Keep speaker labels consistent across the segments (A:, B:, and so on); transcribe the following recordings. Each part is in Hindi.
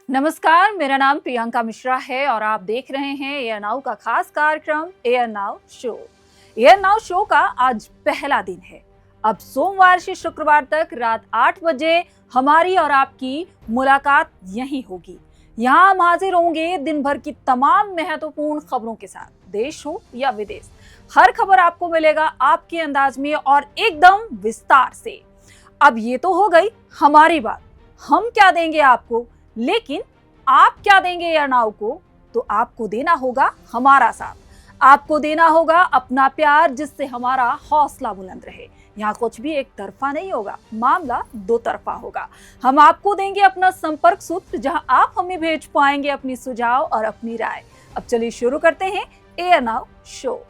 A: नमस्कार, मेरा नाम प्रियंका मिश्रा है और आप देख रहे हैं एयर नाउ का खास कार्यक्रम air now show. Air now show का आज पहला दिन है। अब सोमवार से शुक्रवार तक रात 8 बजे हमारी और आपकी मुलाकात यहीं होगी। यहाँ हम हाजिर होंगे दिन भर की तमाम महत्वपूर्ण खबरों के साथ, देश हो या विदेश। हर खबर आपको मिलेगा आपके अंदाज में और एकदम विस्तार से। अब ये तो हो गई हमारी बात, हम क्या देंगे आपको, लेकिन आप क्या देंगे एयर नाउ को? तो आपको देना होगा हमारा साथ, आपको देना होगा अपना प्यार, जिससे हमारा हौसला बुलंद रहे। यहाँ कुछ भी एक तरफा नहीं होगा, मामला दो तरफा होगा। हम आपको देंगे अपना संपर्क सूत्र, जहां आप हमें भेज पाएंगे अपनी सुझाव और अपनी राय। अब चलिए शुरू करते हैं air now show.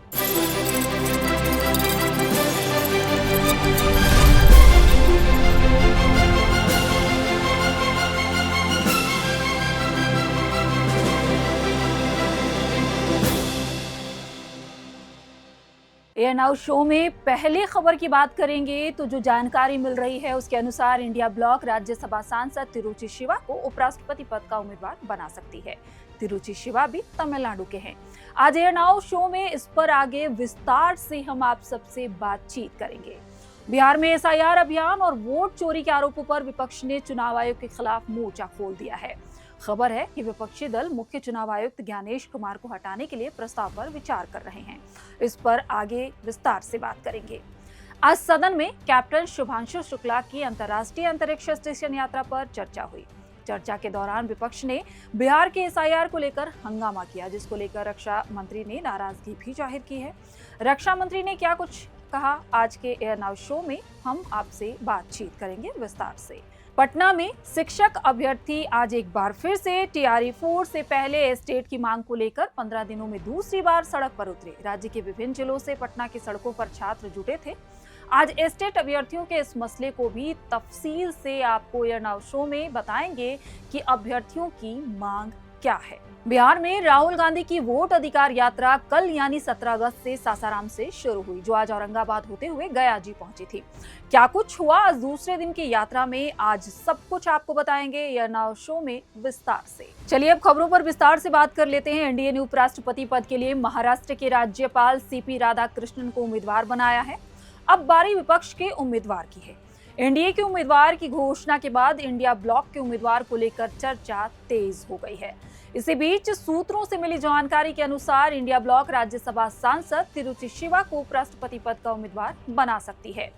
A: Air now show में पहले खबर की बात करेंगे तो जो जानकारी मिल रही है उसके अनुसार इंडिया ब्लॉक राज्यसभा सांसद तिरुचि शिवा को उपराष्ट्रपति पद का उम्मीदवार बना सकती है। तिरुचि शिवा भी तमिलनाडु के हैं। आज एयर नाउ शो में इस पर आगे विस्तार से हम आप सबसे बातचीत करेंगे। बिहार में एसआईआर अभियान और वोट चोरी के आरोपों पर विपक्ष ने चुनाव आयोग के खिलाफ मोर्चा खोल दिया है। खबर है कि विपक्षी दल मुख्य चुनाव आयुक्त ज्ञानेश कुमार को हटाने के लिए प्रस्ताव पर विचार कर रहे हैं। इस पर आगे विस्तार से बात करेंगे। आज सदन में कैप्टन शुभांशु शुक्ला की अंतर्राष्ट्रीय अंतरिक्ष स्टेशन यात्रा पर चर्चा हुई। चर्चा के दौरान विपक्ष ने बिहार के एसआईआर को लेकर हंगामा किया, जिसको लेकर रक्षा मंत्री ने नाराजगी भी जाहिर की है। रक्षा मंत्री ने क्या कुछ कहा, आज के एयर नाउ शो में हम आपसे बातचीत करेंगे विस्तार से। पटना में शिक्षक अभ्यर्थी आज एक बार फिर से टीआरई 4 से पहले एस्टेट की मांग को लेकर 15 दिनों में दूसरी बार सड़क पर उतरे। राज्य के विभिन्न जिलों से पटना की सड़कों पर छात्र जुटे थे। आज एस्टेट अभ्यर्थियों के इस मसले को भी तफसील से आपको एयर नाउ शो में बताएंगे कि अभ्यर्थियों की मांग क्या है। बिहार में राहुल गांधी की वोट अधिकार यात्रा कल यानी 17 अगस्त से सासाराम से शुरू हुई, जो आज औरंगाबाद होते हुए गया जी पहुंची थी। क्या कुछ हुआ आज दूसरे दिन की यात्रा में, आज सब कुछ आपको बताएंगे एयर नाउ शो में विस्तार से। चलिए अब खबरों पर विस्तार से बात कर लेते हैं। एनडीए ने उपराष्ट्रपति पद के लिए महाराष्ट्र के राज्यपाल सीपी राधाकृष्णन को उम्मीदवार बनाया है। अब बारी विपक्ष के उम्मीदवार की है। एनडीए के उम्मीदवार की घोषणा के बाद इंडिया ब्लॉक के उम्मीदवार को लेकर चर्चा तेज हो गई है। इसी बीच सूत्रों से मिली जानकारी के अनुसार इंडिया ब्लॉक राज्यसभा सांसद तिरुचि शिवा को उपराष्ट्रपति पद का उम्मीदवार बना सकती है।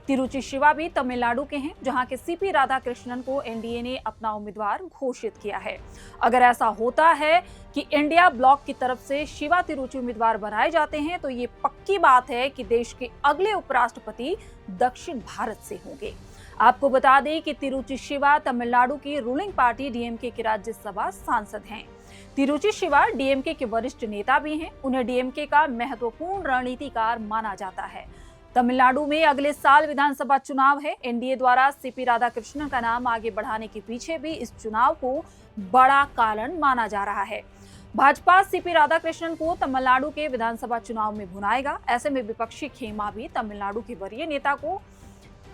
A: तिरुचि शिवा भी तमिलनाडु के हैं, जहां के सीपी राधाकृष्णन को एनडीए ने अपना उम्मीदवार घोषित किया है। अगर ऐसा होता है कि इंडिया ब्लॉक की तरफ से शिवा तिरुचि उम्मीदवार बनाए जाते हैं, तो ये पक्की बात है कि देश के अगले उपराष्ट्रपति दक्षिण भारत से होंगे। आपको बता दें कि तिरुचि शिवा तमिलनाडु की रूलिंग पार्टी डीएमके के राज्यसभा सांसद हैं। तिरुचि शिवा डीएमके के वरिष्ठ नेता भी हैं। उन्हें डीएमके का महत्वपूर्ण रणनीतिकार माना जाता है। तमिलनाडु में अगले साल विधानसभा चुनाव है। एनडीए द्वारा सीपी राधाकृष्णन का नाम आगे बढ़ाने के पीछे भी इस चुनाव को बड़ा कारण माना जा रहा है। भाजपा सीपी राधाकृष्णन को तमिलनाडु के विधानसभा चुनाव में भुनाएगा। ऐसे में विपक्षी खेमा भी तमिलनाडु के वरीय नेता को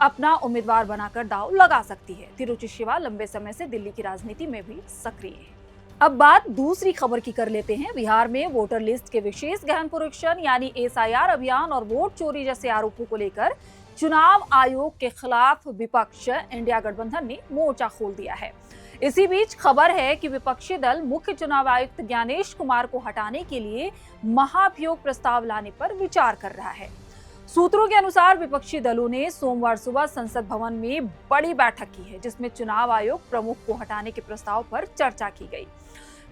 A: अपना उम्मीदवार बनाकर दांव लगा सकती है। तिरुचि शिवा लंबे समय से दिल्ली की राजनीति में भी सक्रिय है। अब बात दूसरी खबर की कर लेते हैं। बिहार में वोटर लिस्ट के विशेष गहन परीक्षण यानी एसआईआर अभियान और वोट चोरी जैसे आरोपों को लेकर चुनाव आयोग के खिलाफ विपक्ष इंडिया गठबंधन ने मोर्चा खोल दिया है। इसी बीच खबर है कि विपक्षी दल मुख्य चुनाव आयुक्त ज्ञानेश कुमार को हटाने के लिए महाभियोग प्रस्ताव लाने पर विचार कर रहा है। सूत्रों के अनुसार विपक्षी दलों ने सोमवार सुबह संसद भवन में बड़ी बैठक की है, जिसमें चुनाव आयोग प्रमुख को हटाने के प्रस्ताव पर चर्चा की गई।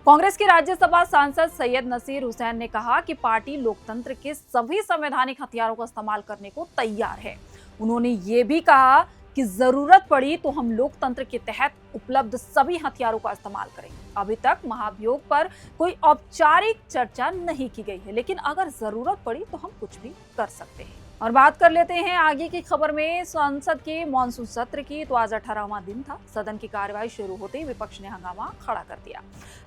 A: कांग्रेस के राज्यसभा सांसद सैयद नसीर हुसैन ने कहा कि पार्टी लोकतंत्र के सभी संवैधानिक हथियारों का इस्तेमाल करने को तैयार है। उन्होंने ये भी कहा कि जरूरत पड़ी तो हम लोकतंत्र के तहत उपलब्ध सभी हथियारों का इस्तेमाल करेंगे। अभी तक महाभियोग पर कोई औपचारिक चर्चा नहीं की गई है, लेकिन अगर जरूरत पड़ी तो हम कुछ भी कर सकते हैं। और बात कर लेते हैं आगे की खबर में संसद के मॉनसून सत्र की। तो आज 18वां दिन था। सदन की कार्यवाही शुरू होते ही विपक्ष ने हंगामा खड़ा कर दिया।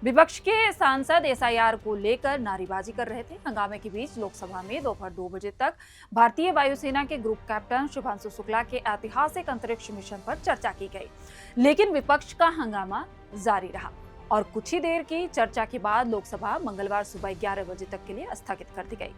A: विपक्ष के सांसद एसआईआर को लेकर नारेबाजी कर रहे थे। हंगामे के बीच लोकसभा में दोपहर 2 बजे तक भारतीय वायुसेना के ग्रुप कैप्टन शुभांशु शुक्ला के ऐतिहासिक अंतरिक्ष मिशन पर चर्चा की गई, लेकिन विपक्ष का हंगामा जारी रहा और कुछ ही देर की चर्चा के बाद लोकसभा मंगलवार सुबह 11 बजे तक के लिए स्थगित कर दी गई।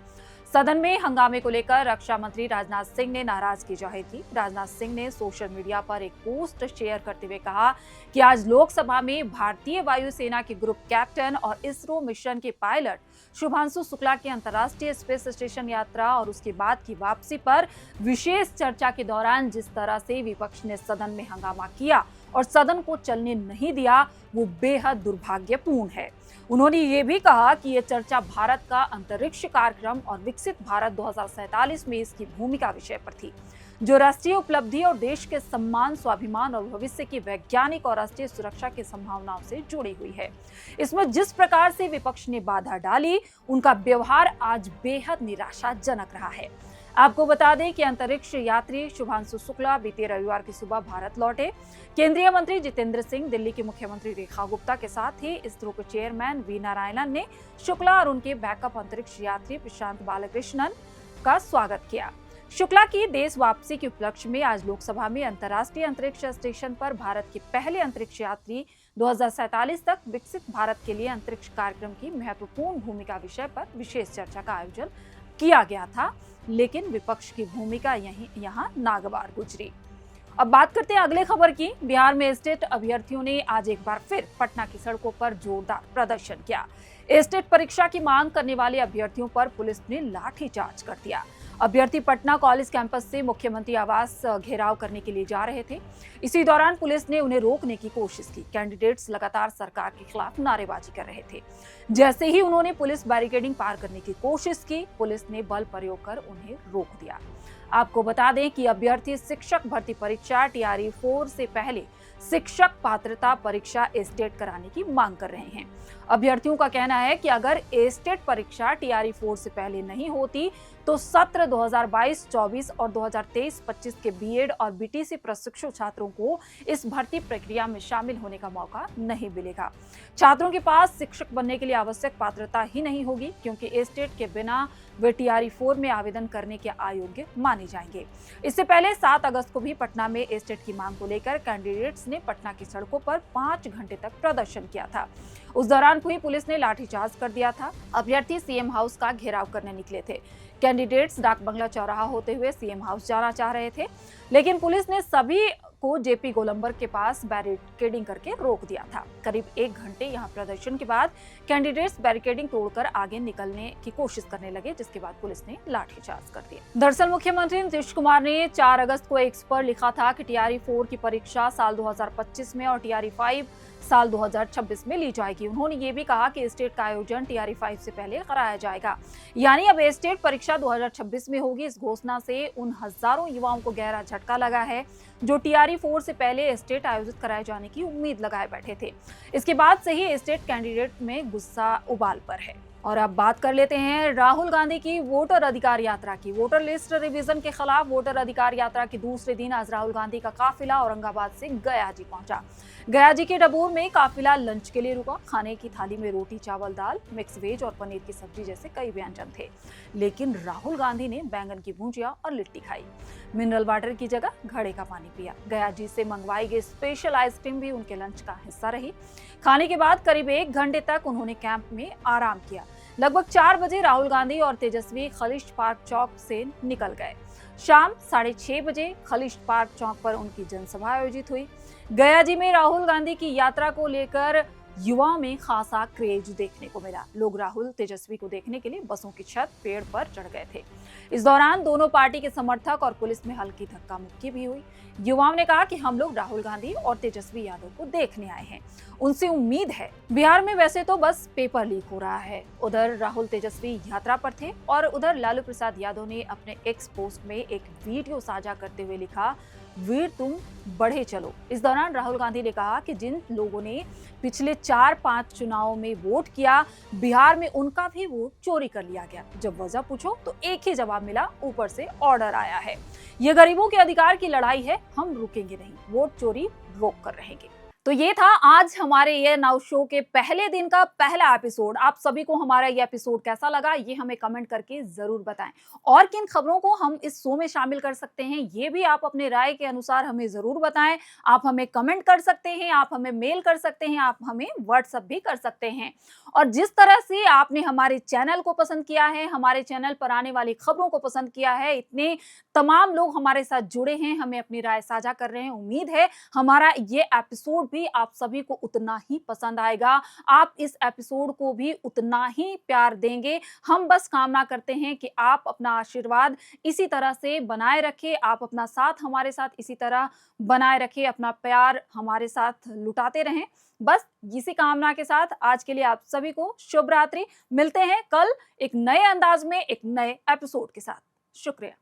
A: सदन में हंगामे को लेकर रक्षा मंत्री राजनाथ सिंह ने नाराजगी जाहिर की। राजनाथ सिंह ने सोशल मीडिया पर एक पोस्ट शेयर करते हुए कहा कि आज लोकसभा में भारतीय वायुसेना के ग्रुप कैप्टन और इसरो मिशन के पायलट शुभांशु शुक्ला की अंतर्राष्ट्रीय स्पेस स्टेशन यात्रा और उसके बाद की वापसी पर विशेष चर्चा के दौरान जिस तरह से विपक्ष ने सदन में हंगामा किया और सदन को चलने नहीं दिया, वो बेहद दुर्भाग्यपूर्ण है। उन्होंने ये भी कहा कि ये चर्चा भारत का अंतरिक्ष कार्यक्रम और विकसित भारत 2047 में इसकी भूमिका विषय पर थी, जो राष्ट्रीय उपलब्धि और देश के सम्मान, स्वाभिमान और भविष्य की वैज्ञानिक और राष्ट्रीय सुरक्षा की संभावनाओं से जुड़ी हुई है। इसमें जिस प्रकार से विपक्ष ने बाधा डाली, उनका व्यवहार आज बेहद निराशाजनक रहा है। आपको बता दें कि अंतरिक्ष यात्री शुभांशु शुक्ला बीते रविवार की सुबह भारत लौटे। केंद्रीय मंत्री जितेंद्र सिंह, दिल्ली की मुख्यमंत्री रेखा गुप्ता के साथ ही इसरो के चेयरमैन वी नारायणन ने शुक्ला और उनके बैकअप अंतरिक्ष यात्री प्रशांत बालकृष्णन का स्वागत किया। शुक्ला की देश वापसी के उपलक्ष्य में आज लोकसभा में अंतर्राष्ट्रीय अंतरिक्ष स्टेशन पर भारत के पहले अंतरिक्ष यात्री 2047 तक विकसित भारत के लिए अंतरिक्ष कार्यक्रम की महत्वपूर्ण भूमिका विषय पर विशेष चर्चा का आयोजन किया गया था, लेकिन विपक्ष की भूमिका यहाँ नागवार गुजरी। अब बात करते हैं अगले खबर की। बिहार में एस्टेट अभ्यर्थियों ने आज एक बार फिर पटना की सड़कों पर जोरदार प्रदर्शन किया। एस्टेट परीक्षा की मांग करने वाले अभ्यर्थियों पर पुलिस ने लाठीचार्ज कर दिया। अभ्यर्थी पटना कॉलेज कैंपस से मुख्यमंत्री आवास घेराव करने के लिए जा रहे थे। इसी दौरान पुलिस ने उन्हें रोकने की कोशिश की। कैंडिडेट्स लगातार सरकार के खिलाफ नारेबाजी कर रहे थे। जैसे ही उन्होंने पुलिस बैरिकेडिंग पार करने की कोशिश की, पुलिस ने बल प्रयोग कर उन्हें रोक दिया। आपको बता दें कि अभ्यर्थी शिक्षक भर्ती परीक्षा TRE 4 से पहले शिक्षक पात्रता परीक्षा एस्टेट कराने की मांग कर रहे हैं। अभ्यर्थियों का कहना है कि अगर एस्टेट परीक्षा TRE 4 से पहले नहीं होती तो सत्र 2022-24 और 2023-25 के बीएड और BTC प्रशिक्षु छात्रों को इस भर्ती प्रक्रिया में शामिल होने का मौका नहीं मिलेगा। छात्रों के पास शिक्षक बनने के लिए आवश्यक पात्रता ही नहीं होगी, क्योंकि एस्टेट के बिना वे TRE 4 में आवेदन करने के अयोग्य माने जाएंगे। इससे पहले 7 अगस्त को भी पटना में एस्टेट की मांग को लेकर कैंडिडेट्स ने पटना की सड़कों पर 5 घंटे तक प्रदर्शन किया था। उस दौरान भी पुलिस ने लाठीचार्ज कर दिया था। अभ्यर्थी CM हाउस का घेराव करने निकले थे। कैंडिडेट्स डाक बंगला चौराहा होते हुए CM हाउस जाना चाह रहे थे, लेकिन पुलिस ने सभी को JP गोलंबर के पास बैरिकेडिंग करके रोक दिया था। करीब 1 घंटे यहाँ प्रदर्शन के बाद कैंडिडेट्स बैरिकेडिंग तोड़कर आगे निकलने की कोशिश करने लगे, जिसके बाद पुलिस ने लाठीचार्ज कर दिया। दरअसल मुख्यमंत्री नीतीश कुमार ने 4 अगस्त को एक्स पर लिखा था कि TRE 4 की परीक्षा साल 2025 में और TRE 5 साल 2026 में ली जाएगी। उन्होंने ये भी कहा कि एस्टेट का आयोजन TRE 5 से पहले कराया जाएगा, यानी अब एस्टेट परीक्षा 2026 में होगी। इस घोषणा से उन हजारों युवाओं को गहरा झटका लगा है जो TRE 4 से पहले एस्टेट आयोजित कराए जाने की उम्मीद लगाए बैठे थे। इसके बाद से ही एस्टेट कैंडिडेट में गुस्सा उबाल पर है। और अब बात कर लेते हैं राहुल गांधी की वोटर अधिकार यात्रा की। वोटर लिस्ट रिवीजन के खिलाफ वोटर अधिकार यात्रा के दूसरे दिन आज राहुल गांधी का काफिला औरंगाबाद से गयाजी पहुंचा। गयाजी के डबूर में काफिला लंच के लिए रुका। खाने की थाली में रोटी, चावल, दाल, मिक्स वेज और पनीर की सब्जी जैसे कई व्यंजन थे, लेकिन राहुल गांधी ने बैंगन की भुजिया और लिट्टी खाई। मिनरल वाटर की जगह घड़े का पानी पिया। गयाजी से मंगवाई गई स्पेशल आइसक्रीम भी उनके लंच का हिस्सा रही। खाने के बाद करीब 1 घंटे तक उन्होंने कैंप में आराम किया। लगभग 4 बजे राहुल गांधी और तेजस्वी खलिश पार्क चौक से निकल गए। शाम 6:30 बजे खलिश पार्क चौक पर उनकी जनसभा आयोजित हुई। गयाजी में राहुल गांधी की यात्रा को लेकर युवाओं में खासा क्रेज देखने को मिला। लोग राहुल तेजस्वी को देखने के लिए बसों की छत, पेड़ पर चढ़ गए थे। इस दौरान दोनों पार्टी के समर्थक और पुलिस में हल्की धक्का मुक्की भी हुई। युवाओं ने कहा कि हम लोग राहुल गांधी और तेजस्वी यादव को देखने आए हैं, उनसे उम्मीद है। बिहार में वैसे तो बस पेपर लीक हो रहा है। उधर राहुल तेजस्वी यात्रा पर थे और उधर लालू प्रसाद यादव ने अपने एक्स पोस्ट में एक वीडियो साझा करते हुए लिखा, वीर तुम बढ़े चलो। इस दौरान राहुल गांधी ने कहा कि जिन लोगों ने पिछले 4-5 चुनावों में वोट किया, बिहार में उनका भी वोट चोरी कर लिया गया। जब वजह पूछो तो एक ही जवाब मिला, ऊपर से ऑर्डर आया है। ये गरीबों के अधिकार की लड़ाई है, हम रुकेंगे नहीं, वोट चोरी रोक कर रहेंगे। तो ये था आज हमारे ये नाउ शो के पहले दिन का पहला एपिसोड। आप सभी को हमारा ये एपिसोड कैसा लगा ये हमें कमेंट करके जरूर बताएं। और किन खबरों को हम इस शो में शामिल कर सकते हैं ये भी आप अपने राय के अनुसार हमें जरूर बताएं। आप हमें कमेंट कर सकते हैं, आप हमें मेल कर सकते हैं, आप हमें व्हाट्सएप भी कर सकते हैं। और जिस तरह से आपने हमारे चैनल को पसंद किया है, हमारे चैनल पर आने वाली खबरों को पसंद किया है, इतने तमाम लोग हमारे साथ जुड़े हैं, हमें अपनी राय साझा कर रहे हैं, उम्मीद है हमारा ये एपिसोड भी आप सभी को उतना ही पसंद आएगा। आप इस एपिसोड को भी उतना ही प्यार देंगे। हम बस कामना करते हैं कि आप अपना आशीर्वाद इसी तरह से बनाए रखें, आप अपना साथ हमारे साथ इसी तरह बनाए रखें, अपना प्यार हमारे साथ लुटाते रहें। बस इसी कामना के साथ आज के लिए आप सभी को शुभ रात्रि। मिलते हैं कल एक नए अंदाज में एक नए एपिसोड के साथ। शुक्रिया।